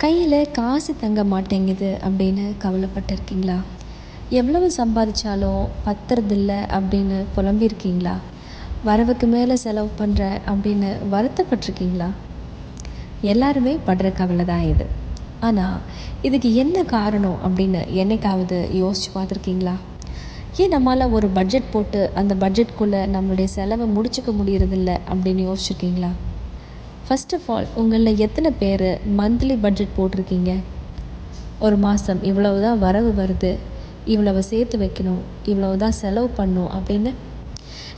கையில் காசு தங்க மாட்டேங்குது அப்படின்னு கவலைப்பட்டிருக்கீங்களா? எவ்வளவு சம்பாதிச்சாலும் பத்துறதில்ல அப்படின்னு புலம்பியிருக்கீங்களா? வரவுக்கு மேலே செலவு பண்ணுறேன் அப்படின்னு வருத்தப்பட்டிருக்கீங்களா? எல்லாருமே படுற கவலை தான் இது. ஆனால் இதுக்கு என்ன காரணம் அப்படின்னு என்னைக்காவது யோசித்து பார்த்துருக்கீங்களா? ஏன் நம்மளால் ஒரு பட்ஜெட் போட்டு அந்த பட்ஜெட்குள்ளே நம்மளுடைய செலவை முடிச்சுக்க முடியறதில்ல அப்படின்னு யோசிச்சிருக்கீங்களா? ஃபர்ஸ்ட் ஆஃப் ஆல், உங்களில் எத்தனை பேர் மந்த்லி பட்ஜெட் போட்டிருக்கீங்க? ஒரு மாதம் இவ்வளவு தான் வரவு வருது, இவ்வளவு சேர்த்து வைக்கணும், இவ்வளவு தான் செலவு பண்ணணும் அப்படின்னு.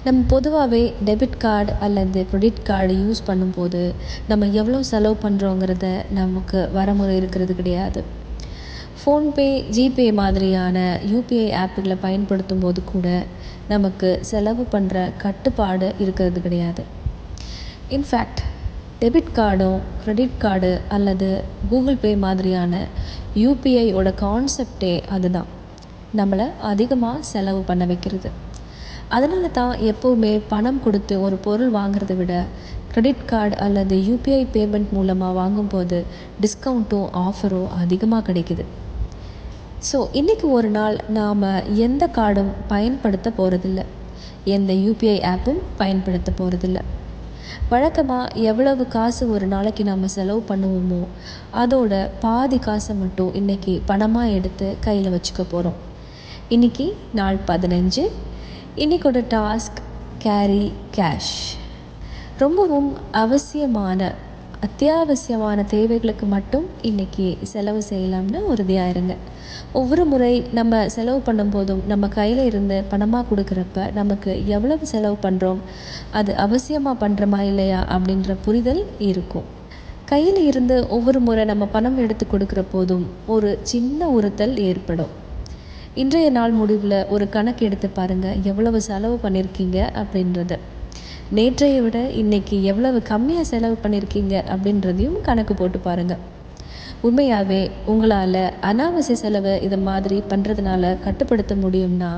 நம்ம பொதுவாகவே டெபிட் கார்டு அல்லது க்ரெடிட் கார்டு யூஸ் பண்ணும்போது நம்ம எவ்வளோ செலவு பண்ணுறோங்கிறத நமக்கு வரமுறை இருக்கிறது கிடையாது. ஃபோன்பே, ஜிபே மாதிரியான யூபிஐ ஆப்புகளை பயன்படுத்தும் போது கூட நமக்கு செலவு பண்ணுற கட்டுப்பாடு இருக்கிறது கிடையாது. இன்ஃபேக்ட் டெபிட் கார்டும் க்ரெடிட் கார்டு அல்லது கூகுள் பே மாதிரியான யூபிஐயோட கான்செப்டே அதுதான், நம்மளை அதிகமாக செலவு பண்ண வைக்கிறது. அதனால தான் எப்போவுமே பணம் கொடுத்து ஒரு பொருள் வாங்குறதை விட க்ரெடிட் கார்டு அல்லது யூபிஐ பேமெண்ட் மூலமாக வாங்கும்போது டிஸ்கவுண்ட்டும் ஆஃபரும் அதிகமாக கிடைக்குது. ஸோ இன்றைக்கி ஒரு நாள் நாம் எந்த கார்டும் பயன்படுத்த போகிறதில்ல, எந்த யூபிஐ ஆப்பும் பயன்படுத்த போகிறதில்ல. வழக்கமாக எவ்வளவு காசு ஒரு நாளைக்கு நம்ம செலவு பண்ணுவோமோ அதோட பாதி காசை மட்டும் இன்றைக்கி பணமாக எடுத்து கையில் வச்சுக்க போகிறோம். இன்றைக்கி நாள் 15. இன்றைக்கோட டாஸ்க் கேரி கேஷ். ரொம்பவும் அத்தியாவசியமான தேவைகளுக்கு மட்டும் இன்றைக்கி செலவு செய்யலாம்னு உறுதியாக இருங்க. ஒவ்வொரு முறை நம்ம செலவு பண்ணும்போதும் நம்ம கையில் இருந்து பணமாக கொடுக்குறப்ப நமக்கு எவ்வளவு செலவு பண்ணுறோம், அது அவசியமாக பண்ணுறோமா இல்லையா அப்படின்ற புரிதல் இருக்கும். கையில் இருந்து ஒவ்வொரு முறை நம்ம பணம் எடுத்து கொடுக்குற போதும் ஒரு சின்ன உறுத்தல் ஏற்படும். இன்றைய நாள் முடிவில் ஒரு கணக்கு எடுத்து பாருங்கள், எவ்வளவு செலவு பண்ணியிருக்கீங்க அப்படின்றது. நேற்றைய விட இன்றைக்கி எவ்வளவு கம்மியாக செலவு பண்ணியிருக்கீங்க அப்படின்றதையும் கணக்கு போட்டு பாருங்கள். உண்மையாகவே உங்களால் அனாவசிய செலவை இதை மாதிரி பண்ணுறதுனால கட்டுப்படுத்த முடியும்னா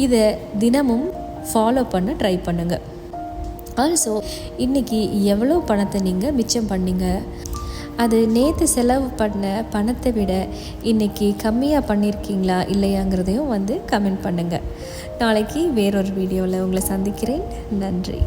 இதை தினமும் ஃபாலோ பண்ண ட்ரை பண்ணுங்கள். ஆல்சோ இன்றைக்கி எவ்வளோ பணத்தை நீங்கள் மிச்சம் பண்ணீங்க, அது நேற்று செலவு பண்ண பணத்தை விட இன்றைக்கி கம்மியாக பண்ணியிருக்கீங்களா இல்லையாங்கிறதையும் கமெண்ட் பண்ணுங்கள். நாளைக்கு வேறொரு வீடியோவில் உங்களை சந்திக்கிறேன். நன்றி.